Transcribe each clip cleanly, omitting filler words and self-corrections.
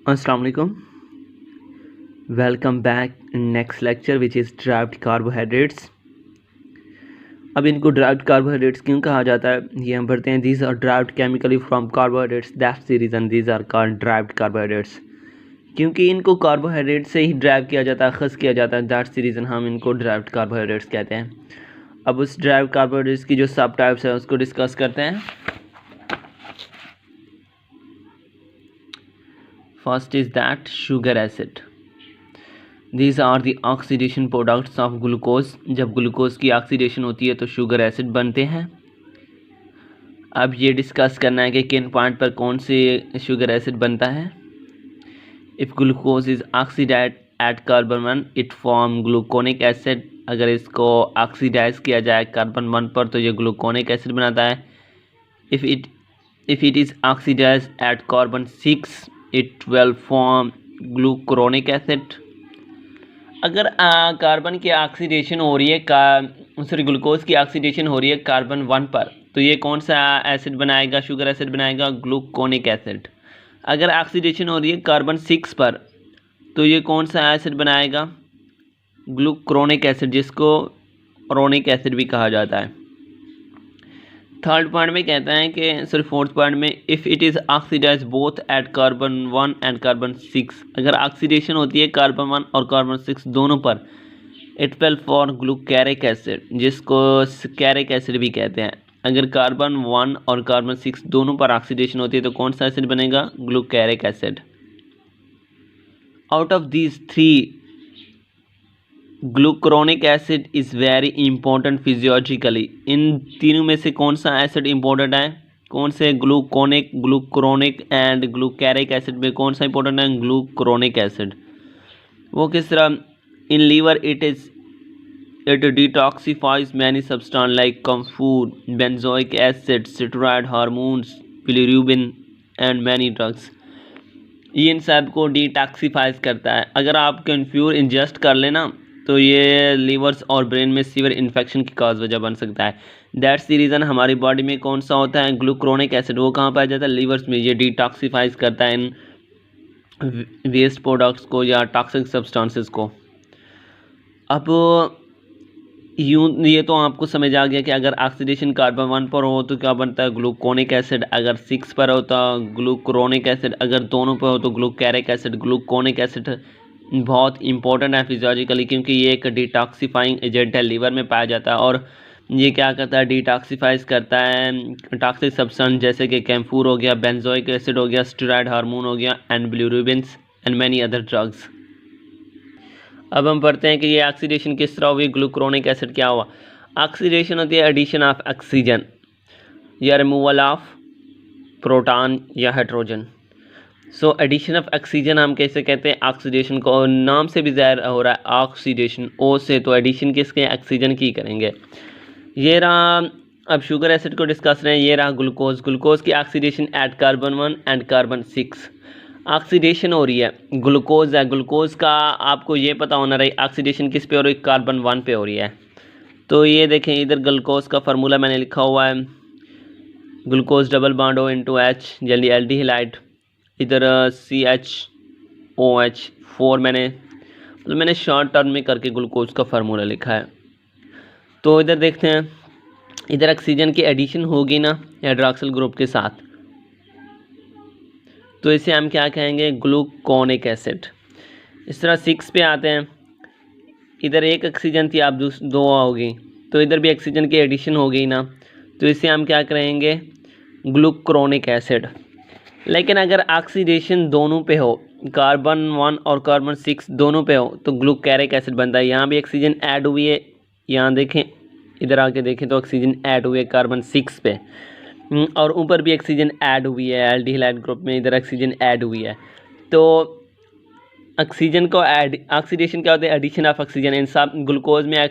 Assalamu alaikum. Welcome back in next lecture which is derived carbohydrates. अब इनको derived carbohydrates क्यों कहा जाता है ये हम पढ़ते हैं. These are derived chemically from carbohydrates. That's the reason these are called derived carbohydrates. क्योंकि इनको कार्बोहाइड्रेट से ही ड्राइव किया जाता है, अखज़ किया जाता है. दैट्स द रीज़न हम इनको ड्राइव्ड कार्बोहाइड्रेट्स कहते हैं. अब उस ड्राइव्ड कार्बोहाइड्रेट्स की जो सब टाइप्स है उसको डिस्कस करते हैं. First is that sugar acid. These are the oxidation products of glucose. जब ग्लूकोज की ऑक्सीडेशन होती है तो शुगर एसिड बनते हैं. अब ये डिस्कस करना है कि किन पॉइंट पर कौन से शुगर एसिड बनता है. If glucose is oxidise at carbon 1 it form gluconic acid. अगर इसको ऑक्सीडाइज किया जाए कार्बन 1 पर तो ये ग्लूकोनिक एसिड बनाता है. If it is oxidise at carbon 6 it will form glucuronic acid. अगर कार्बन की ऑक्सीडेशन हो रही है ग्लूकोज की ऑक्सीडेशन हो रही है कार्बन 1 पर तो ये कौन सा एसिड बनाएगा, शुगर एसिड बनाएगा, ग्लूकोनिक एसिड. अगर ऑक्सीडेशन हो रही है कार्बन 6 पर तो ये कौन सा एसिड बनाएगा, ग्लूक्रोनिक एसिड, जिसको क्रोनिक एसिड भी कहा जाता है. थर्ड पॉइंट में कहता है कि फोर्थ पॉइंट में if it is oxidise both at carbon 1 and carbon 6. अगर ऑक्सीडेशन होती है कार्बन 1 और कार्बन 6 दोनों पर इट विल फॉर्म ग्लूकेरिक एसिड, जिसको स्केरिक एसिड भी कहते हैं. अगर कार्बन 1 और कार्बन 6 दोनों पर ऑक्सीडेशन होती है तो कौन सा एसिड बनेगा, glucaric acid. Out of these three glucuronic acid is very important physiologically. इन तीनों में से कौन सा एसिड इंपॉर्टेंट है, कौन से ग्लूकोनिक, ग्लूक्रोनिक एंड ग्लूकेरिक एसिड में कौन सा इंपॉर्टेंट है, ग्लूक्रोनिक एसिड. वो किस तरह, in liver it detoxifies many substance like camphor, benzoic acid, steroid hormones, bilirubin and many drugs. ये इन सब को डिटॉक्सिफाइज करता है. अगर आप कंफ्यूर इंजेस्ट कर लेना तो ये लीवर्स और ब्रेन में सीवियर इन्फेक्शन की काज वजह बन सकता है. दैट्स द रीज़न हमारी बॉडी में कौन सा होता है, ग्लूक्रोनिक एसिड. वो कहाँ पाया जाता है, लीवर्स में. ये डिटॉक्सिफाइज करता है इन वेस्ट प्रोडक्ट्स को या टॉक्सिक सब्सटेंसेस को. अब ये तो आपको समझ आ गया कि अगर ऑक्सीडेशन कार्बन 1 पर हो तो क्या बनता है, ग्लूकोनिक एसिड. अगर 6 पर होता ग्लूक्रोनिक एसिड. अगर दोनों पर हो तो ग्लूकेरिक एसिड. ग्लूकोनिक एसिड बहुत इंपॉर्टेंट है फिजियोलॉजिकली क्योंकि ये एक डिटॉक्सिफाइंग एजेंट है, लीवर में पाया जाता है. और ये क्या करता है, डिटॉक्सिफाइज करता है टॉक्सिक सब्सटेंस जैसे कि कैम्फूर हो गया, बेंजोइक एसिड हो गया, स्टेरॉयड हार्मोन हो गया and bilirubins and many other drugs. अब हम पढ़ते हैं कि ये ऑक्सीडेशन किस तरह हुई, ग्लूक्रोनिक एसिड क्या हुआ. ऑक्सीडेशन होती है एडिशन ऑफ ऑक्सीजन या रिमूवल ऑफ प्रोटॉन या hydrogen. So addition of oxygen हम कैसे कहते हैं, ऑक्सीडेशन को. नाम से भी ज़ाहिर हो रहा है ऑक्सीडेशन, ओ से, तो एडिशन किसके, ऑक्सीजन की करेंगे. ये रहा. अब शुगर एसिड को डिस्कस रहे हैं. ये रहा ग्लूकोज. ग्लूकोज की oxidation at carbon 1 and carbon 6. Oxidation हो रही है, ग्लूकोज है. ग्लूकोज का आपको ये पता होना रही ऑक्सीडेशन किस पे हो रही है, कार्बन 1 पे हो रही है. तो ये देखें इधर ग्लूकोज का फार्मूला मैंने लिखा हुआ है, glucose double bond O into H जल्दी एल्डिहाइड. इधर CHOH4 मैंने शॉर्ट टर्म में करके ग्लूकोज का फार्मूला लिखा है. तो इधर देखते हैं, इधर ऑक्सीजन की एडिशन होगी ना हाइड्रॉक्सिल ग्रुप के साथ, तो इसे हम क्या कहेंगे, ग्लूकोनिक एसिड. इस तरह 6 पे आते हैं. इधर एक ऑक्सीजन थी, आप दो होगी, तो इधर भी ऑक्सीजन की एडिशन हो गई ना, तो इसे हम क्या करेंगे, ग्लूक्रोनिक एसिड. लेकिन अगर ऑक्सीडेशन दोनों पे हो, कार्बन 1 और कार्बन 6 दोनों पे हो तो ग्लूकेरिक एसिड बनता है. यहाँ भी ऑक्सीजन ऐड हुई है, यहाँ देखें, इधर आके देखें तो ऑक्सीजन ऐड हुई है कार्बन 6 पे, और ऊपर भी ऑक्सीजन ऐड हुई है एल्डिहाइड ग्रुप में, इधर ऑक्सीजन ऐड हुई है. तो ऑक्सीजन को ऑक्सीडेशन क्या होता है, एडिशन ऑफ ऑक्सीजन. इन सब ग्लूकोज में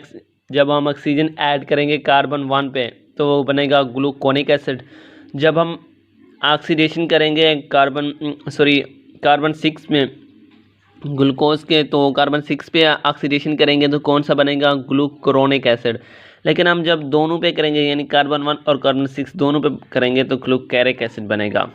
जब हम ऑक्सीजन ऐड करेंगे कार्बन 1 पे तो वो बनेगा ग्लूकोनिक एसिड. जब हम ऑक्सीडेशन करेंगे कार्बन 6 में ग्लूकोज के, तो कार्बन 6 पे ऑक्सीडेशन करेंगे तो कौन सा बनेगा, ग्लूक्रोनिक एसिड. लेकिन हम जब दोनों पे करेंगे यानी कार्बन 1 और कार्बन 6 दोनों पे करेंगे तो ग्लूकेरिक एसिड बनेगा.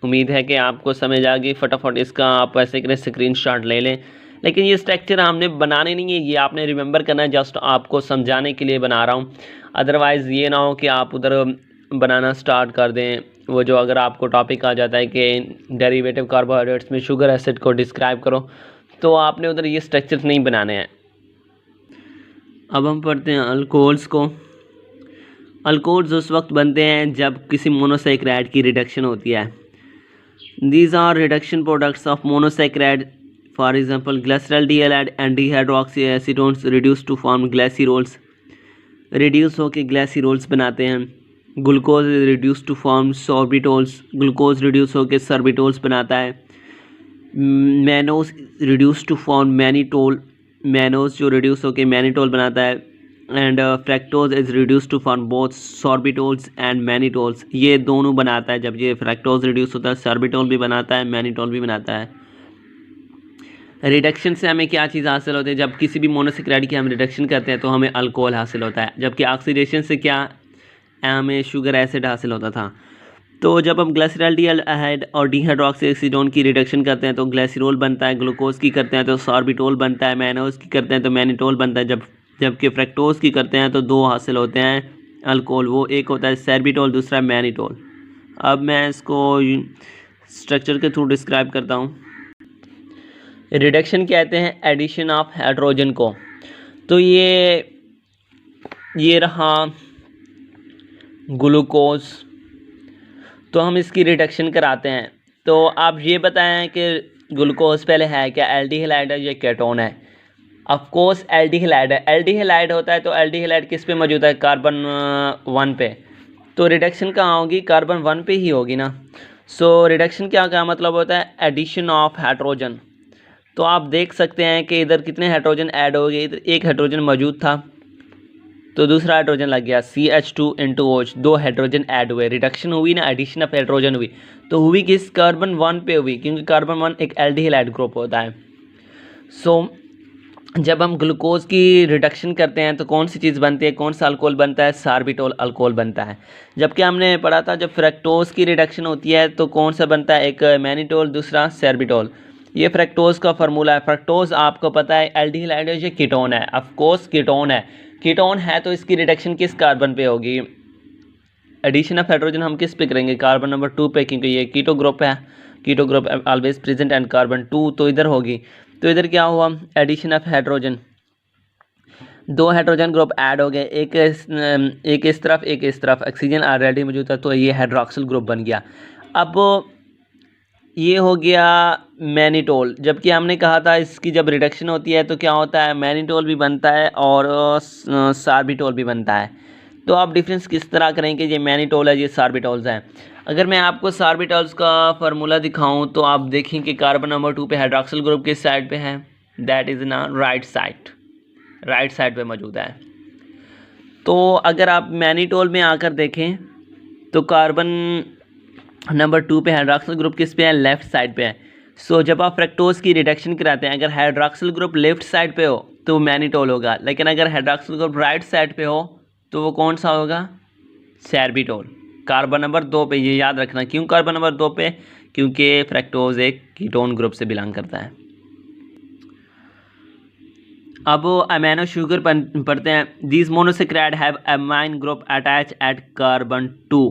उम्मीद है कि आपको समझ आ गई। फटाफट इसका आप ऐसे करें स्क्रीनशॉट ले लें। लेकिन ये स्ट्रक्चर हमने बनाने नहीं है, ये आपने रिमेंबर करना है, जस्ट आपको समझाने के लिए बना रहा हूँ। अदरवाइज़ ये ना हो कि आप उधर बनाना स्टार्ट कर दें। वो जो अगर आपको टॉपिक आ जाता है कि डेरिवेटिव कार्बोहाइड्रेट्स में शुगर एसिड को डिस्क्राइब करो, तो आपने उधर ये स्ट्रक्चर नहीं बनाने हैं। अब हम पढ़ते हैं अल्कोहल्स को। अल्कोहल्स उस वक्त बनते हैं जब किसी मोनोसैकेराइड की रिडक्शन होती है। These are reduction products of monosaccharide. For example, glyceraldehyde and dehydroxyacetones reduce to form glycerols. Reduce होके glycerols बनाते हैं। Glucose is reduced to form sorbitols. Glucose reduce होके sorbitols बनाता है। Mannose reduced to form mannitol. Mannose जो reduce होके mannitol बनाता है। And fructose is reduce to form both sorbitols and mannitols. ये दोनों बनाता है। जब ये फ्रैक्टोज रिड्यूस होता है, सॉर्बिटोल भी बनाता है, मैनिटोल भी बनाता है। रिडक्शन से हमें क्या चीज़ हासिल होती है? जब किसी भी मोनोसैकेराइड की हम रिडक्शन करते हैं तो हमें अल्कोहल हासिल होता है, जबकि ऑक्सीडेशन से क्या हमें शुगर एसिड हासिल होता था। तो जब हम ग्लिसरॉल्डिहाइड और डिहाइड्रोक्सीएसीटोन की रिडक्शन करते हैं तो ग्लिसरॉल बनता है, ग्लूकोज की करते हैं तो सॉर्बिटोल बनता है, मैनोज की करते हैं तो मैनिटोल बनता है। जबकि फ्रैक्टोज की करते हैं तो दो हासिल होते हैं अल्कोहल, वो एक होता है सॉर्बिटोल, दूसरा मैनिटोल। अब मैं इसको स्ट्रक्चर के थ्रू डिस्क्राइब करता हूँ। रिडक्शन कहते हैं एडिशन ऑफ हाइड्रोजन को। तो ये रहा ग्लूकोज, तो हम इसकी रिडक्शन कराते हैं। तो आप ये बताएं कि ग्लूकोज पहले है क्या, एल्डिहाइड है या केटोन है? ऑफ कोर्स एल्डिहाइड है। एल्डिहाइड होता है तो एल्डिहाइड किस पे मौजूद है? कार्बन 1 पे। तो रिडक्शन कहाँ होगी? कार्बन 1 पे ही होगी ना। सो रिडक्शन क्या मतलब होता है? Addition of hydrogen. तो आप देख सकते हैं कि इधर कितने हाइड्रोजन ऐड हो गए। इधर एक हाइड्रोजन मौजूद था तो दूसरा हाइड्रोजन लग गया, CH2 दो हाइड्रोजन ऐड हुए, रिडक्शन हुई ना, एडिशन ऑफ हाइड्रोजन हुई। तो हुई किस? कार्बन 1 पे हुई, क्योंकि कार्बन 1 एक एल्डिहाइड ग्रुप होता है। सो जब हम ग्लूकोज की रिडक्शन करते हैं तो कौन सी चीज़ बनती है, कौन सा अल्कोहल बनता है? सॉर्बिटोल अल्कोहल बनता है। जबकि हमने पढ़ा था जब फ्रैक्टोज की रिडक्शन होती है तो कौन सा बनता है? एक मैनिटोल, दूसरा सॉर्बिटोल। ये फ्रैक्टोज का फार्मूला है। फ्रैक्टोज आपको पता है एल्डिहाइड है, कीटोन है। ऑफ कोर्स कीटोन है। कीटोन है तो इसकी रिडक्शन किस कार्बन पे होगी? एडिशन ऑफ हाइड्रोजन हम किस पे करेंगे? कार्बन नंबर 2 पे, क्योंकि ये कीटो ग्रुप है। Keto group always present and carbon 2, तो इधर होगी। तो इधर क्या हुआ? एडिशन ऑफ हाइड्रोजन, दो हाइड्रोजन ग्रुप ऐड हो गए, एक इस तरफ एक इस तरफ, ऑक्सीजन ऑलरेडी मौजूद था तो ये हाइड्रोक्सिल ग्रुप बन गया। अब ये हो गया मैनिटोल। जबकि हमने कहा था इसकी जब रिडक्शन होती है तो क्या होता है? मैनिटोल भी बनता है और सॉर्बिटोल भी बनता है। तो आप डिफरेंस किस तरह करेंगे? ये मैनिटोल है, ये सॉर्बिटोल्स हैं। अगर मैं आपको सॉर्बिटोल्स का फार्मूला दिखाऊं तो आप देखें कि कार्बन नंबर 2 पे हाइड्रोक्सिल ग्रुप किस साइड पे है? दैट इज़ ना राइट साइड पे मौजूद है। तो अगर आप मैनिटोल में आकर देखें तो कार्बन नंबर 2 पे हाइड्रोक्सिल ग्रुप किस पे है? लेफ्ट साइड पे है। सो जब आप फ्रैक्टोज की रिडक्शन कराते हैं, अगर हाइड्रोक्सिल ग्रुप लेफ्ट साइड पे हो तो मैनिटोल होगा, लेकिन अगर हाइड्रोक्सिल ग्रुप राइट साइड पे हो तो वो कौन सा होगा? सॉर्बिटोल। कार्बन नंबर 2 पे, ये याद रखना। क्यों कार्बन नंबर 2 पे? क्योंकि फ्रैक्टोज एक कीटोन ग्रुप से बिलोंग करता है। अब अमीनो शुगर पढ़ते हैं। These monosaccharide have amine group attach eight carbon 2।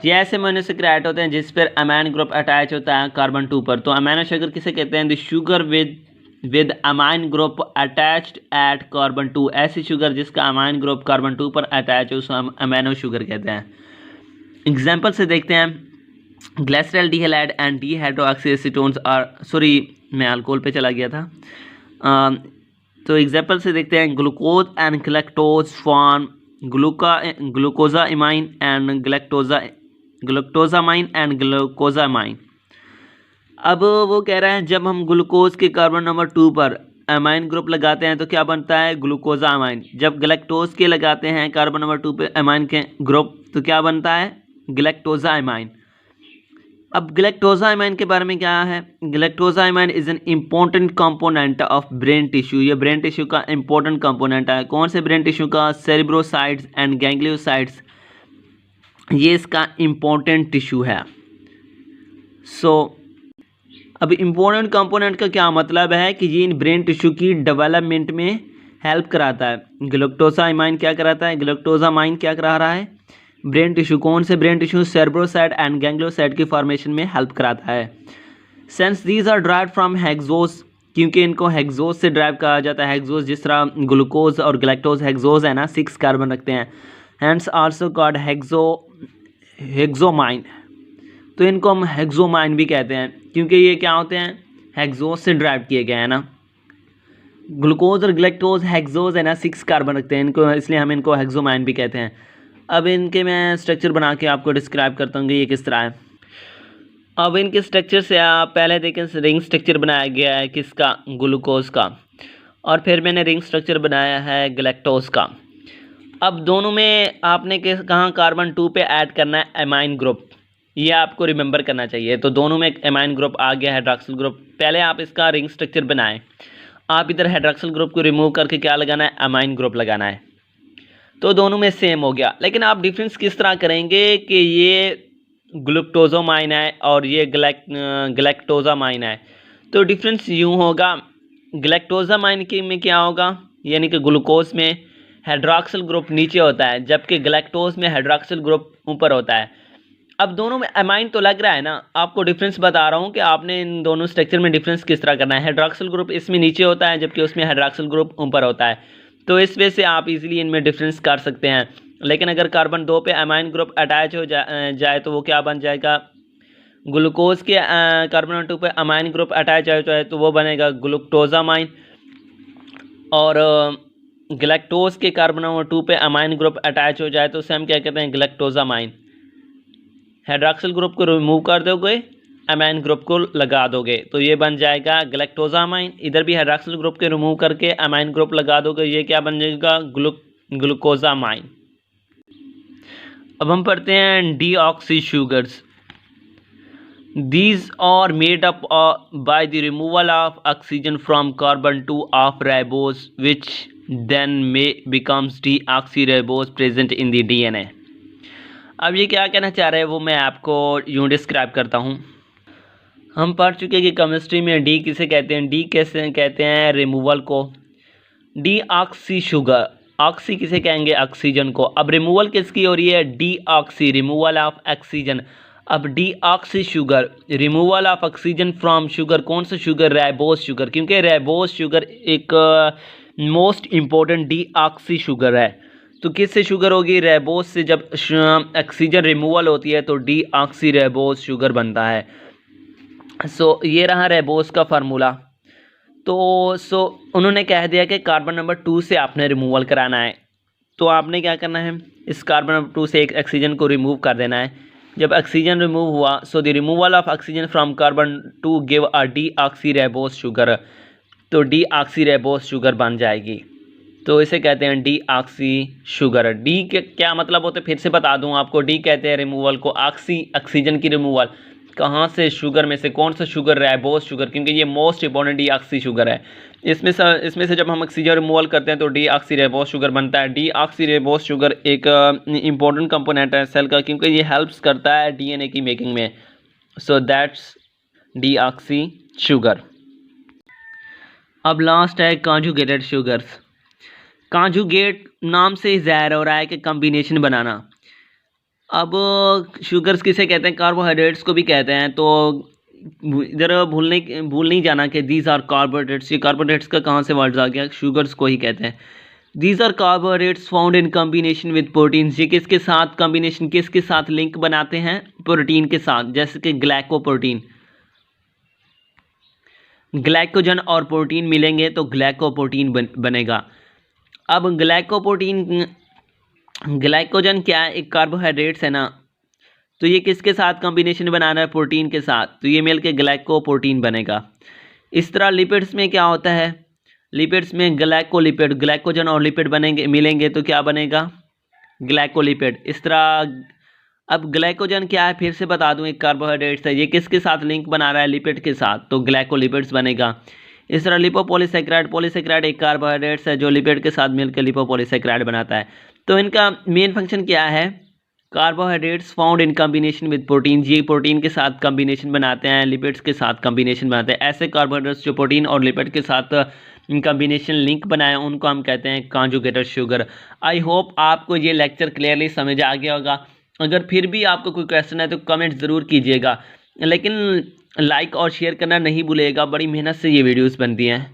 ये ऐसे मोनोसैकेराइड होते हैं जिस पर अमाइन ग्रुप अटैच होता है कार्बन 2 पर। तो अमीनो शुगर किसे कहते हैं? The sugar with amine group attached eight carbon 2। ऐसी शुगर जिसका अमाइन ग्रुप कार्बन 2 पर अटैच है उसको हम अमीनो शुगर कहते हैं। एग्जाम्पल से देखते हैं, ग्लिसरॉल्डिहाइड एंड डिहाइड्रोक्सीएसीटोन्स आर, सॉरी मैं अल्कोहल पे चला गया था। तो एग्जाम्पल से देखते हैं, glucose and गलैक्टोज form glucosamine and glucosamine and glucosamine. अब वो कह रहा है जब हम ग्लूकोज के कार्बन नंबर 2 पर अमाइन ग्रुप लगाते हैं तो क्या बनता है? ग्लूकोजामाइन। जब गलैक्टोज के लगाते हैं कार्बन नंबर 2 पे अमाइन के ग्रुप तो क्या बनता है? गलैक्टोजामाइन। अब गलैक्टोजामाइन के बारे में क्या है? Galactosamine is an important component of brain tissue. ये ब्रेन टिश्यू का इम्पोर्टेंट कंपोनेंट है। कौन से ब्रेन टिश्यू का? सेरिब्रोसाइट्स एंड गैंग्लियोसाइट्स, ये इसका इम्पोर्टेंट टिश्यू है। सो अब इम्पोर्टेंट कंपोनेंट का क्या मतलब है कि ये इन ब्रेन टिश्यू की डेवलपमेंट में हेल्प कराता है। ग्लूकोसामाइन क्या कराता है? ग्लूकोसामाइन क्या करा रहा है? ब्रेन टिश्यू, कौन से brain tissue? Cerebroside and ganglioside की फॉर्मेशन में हेल्प कराता है। Since these are derived from hexose, क्योंकि इनको हेक्सोस से ड्राइव कहा जाता है। हेक्सोस जिस तरह ग्लूकोज और गैलेक्टोज हेक्सोस है ना, 6 कार्बन रखते हैं, हैंस आल्सो कॉल्ड हेक्सोमाइन। तो इनको हम हेक्सोमाइन भी कहते हैं क्योंकि ये क्या होते हैं? हेक्सोस से ड्राइव किए गए हैं ना। ग्लूकोज और गैलेक्टोज हेक्सोस है ना, 6 कार्बन रखते हैं इनको, इसलिए हम इनको हेक्सोमाइन भी कहते हैं। अब इनके मैं स्ट्रक्चर बना के आपको डिस्क्राइब करता हूँ कि ये किस तरह है। अब इनके स्ट्रक्चर से आप पहले देखें, रिंग स्ट्रक्चर बनाया गया है किसका? ग्लूकोज का। और फिर मैंने रिंग स्ट्रक्चर बनाया है गैलेक्टोज का। अब दोनों में आपने कहाँ कार्बन 2 पे ऐड करना है एमाइन ग्रुप, ये आपको रिमेंबर करना चाहिए। तो दोनों में एक एमाइन ग्रुप आ गया, हाइड्रॉक्सिल ग्रुप। पहले आप इसका रिंग स्ट्रक्चर बनाएं, आप इधर हाइड्रॉक्सिल ग्रुप को रिमूव करके क्या लगाना है? एमाइन ग्रुप लगाना है। तो दोनों में सेम हो गया, लेकिन आप डिफरेंस किस तरह करेंगे कि ये ग्लूकोजोमाइन है और ये गैलेक्टोजामाइन है। तो डिफरेंस यूँ होगा, गैलेक्टोजामाइन के में क्या होगा, यानी कि ग्लूकोज में हाइड्रॉक्सिल ग्रुप नीचे होता है, जबकि गैलेक्टोज में हाइड्रॉक्सिल ग्रुप ऊपर होता है। अब दोनों में एमाइन तो लग रहा है ना, आपको डिफरेंस बता रहा हूँ कि आपने इन दोनों स्ट्रक्चर में डिफरेंस किस तरह करना है। हाइड्रॉक्सिल ग्रुप इसमें नीचे होता है, जबकि उसमें हाइड्रॉक्सिल ग्रुप ऊपर होता है। तो इस वजह से आप इजीली इनमें डिफरेंस कर सकते हैं। लेकिन अगर कार्बन 2 पे एमाइन ग्रुप अटैच हो जाए तो वो क्या बन जाएगा? ग्लूकोज के कार्बन 2 पे अमाइन ग्रुप अटैच हो जाए तो वो बनेगा ग्लूकोजामाइन, और गैलेक्टोज के कार्बन 2 पे अमाइन ग्रुप अटैच हो जाए तो उसे हम क्या कहते हैं? गैलेक्टोजामाइन। हाइड्रॉक्सिल ग्रुप को रिमूव कर दोगे, अमाइन ग्रुप को लगा दोगे तो ये बन जाएगा गैलेक्टोजामाइन। इधर भी हाइड्रॉक्सिल ग्रुप के रिमूव करके अमाइन ग्रुप लगा दोगे, ये क्या बन जाएगा? ग्लूकोजामाइन। अब हम पढ़ते हैं deoxy sugars. These are made up by the removal of oxygen from carbon 2 of ribose, which then may becomes deoxyribose present in the DNA। अब ये क्या कहना चाह रहे हैं वो मैं आपको यूँ डिस्क्राइब करता हूँ। हम पढ़ चुके हैं कि केमिस्ट्री में डी किसे कहते हैं? डी कैसे कहते हैं? रिमूवल को। डीऑक्सी शुगर, ऑक्सी किसे कहेंगे? ऑक्सीजन को। अब रिमूवल किसकी हो रही है? Deoxy, removal of oxygen. अब deoxy sugar, removal of oxygen from sugar. कौन सा शुगर? राइबोस शुगर, क्योंकि राइबोस शुगर एक मोस्ट इम्पोर्टेंट डीऑक्सी शुगर है। तो किससे शुगर होगी? राइबोस से। जब ऑक्सीजन रिमूवल होती है तो डीऑक्सी राइबोस शुगर बनता है। सो ये रहा राइबोस का फार्मूला। तो उन्होंने कह दिया कि कार्बन नंबर 2 से आपने रिमूवल कराना है। तो आपने क्या करना है? इस कार्बन नंबर 2 से एक ऑक्सीजन को रिमूव कर देना है। जब ऑक्सीजन रिमूव हुआ, so the removal of oxygen from carbon 2 give a deoxyribose sugar. तो डीऑक्सीराइबोस शुगर बन जाएगी। तो इसे कहते हैं डीऑक्सी शुगर। डी के क्या मतलब होते हैं फिर से बता दूं आपको। डी कहते हैं रिमूवल को, ऑक्सीजन की रिमूवल कहाँ से? शुगर में से। कौन सा शुगर? राइबोस शुगर, क्योंकि ये मोस्ट इंपॉर्टेंट डीऑक्सी शुगर है। इसमें से जब हम ऑक्सीजन रिमूवल करते हैं तो डीऑक्सीराइबोस शुगर बनता है। डीऑक्सीराइबोस शुगर एक इंपॉर्टेंट कंपोनेंट है सेल का, क्योंकि ये हेल्प्स करता है डीएनए की मेकिंग में। So that's deoxy sugar. अब लास्ट है कॉन्जुगेटेड शुगर्स। कॉन्जुगेट नाम से ही ज़ाहिर हो रहा है कि कॉम्बिनेशन बनाना। अब शुगर्स किसे कहते हैं? कार्बोहाइड्रेट्स को भी कहते हैं। तो इधर भूल नहीं जाना कि दीज आर कार्बोहाइड्रेट्स। ये कार्बोहाइड्रेट्स का कहाँ से वर्ड्स आ गया? शुगर्स को ही कहते हैं। These are carbohydrates found in combination with proteins. ये किसके साथ कॉम्बिनेशन, किसके साथ लिंक बनाते हैं? प्रोटीन के साथ, जैसे कि ग्लाइकोप्रोटीन। ग्लाइकोजन और प्रोटीन मिलेंगे तो ग्लाइकोप्रोटीन बनेगा। अब ग्लाइकोजन क्या है? एक कार्बोहाइड्रेट्स है ना, तो ये किसके साथ कॉम्बिनेशन बना रहा है? प्रोटीन के साथ, तो ये मिलके ग्लाइकोप्रोटीन बनेगा। इस तरह लिपिड्स में क्या होता है? लिपिड्स में ग्लाइकोलिपिड, ग्लाइकोजन और लिपिड बनेंगे, मिलेंगे तो क्या बनेगा? ग्लाइकोलिपिड। इस तरह अब ग्लाइकोजन क्या है फिर से बता दूं, एक कार्बोहाइड्रेट्स है। ये किसके साथ लिंक बना रहा है? लिपिड के साथ, तो ग्लाइकोलिपिड्स बनेगा। इस तरह लिपोपॉलीसेकेराइड, पॉलीसेकेराइड एक कार्बोहाइड्रेट्स है जो लिपिड के साथ मिलकर लिपोपॉलीसेकेराइड बनाता है। तो इनका मेन फंक्शन क्या है? Carbohydrates found in combination with protein, ये प्रोटीन के साथ कॉम्बिनेशन बनाते हैं, लिपिड्स के साथ कॉम्बिनेशन बनाते हैं। ऐसे कार्बोहाइड्रेट्स जो प्रोटीन और लिपिड के साथ कॉम्बिनेशन लिंक बनाए उनको हम कहते हैं कॉन्जुगेटेड शुगर। आई होप आपको ये लेक्चर क्लियरली समझ आ गया होगा। अगर फिर भी आपको कोई क्वेश्चन है तो कमेंट ज़रूर कीजिएगा, लेकिन लाइक और शेयर करना नहीं भूलिएगा, बड़ी मेहनत से ये वीडियोस बनती हैं।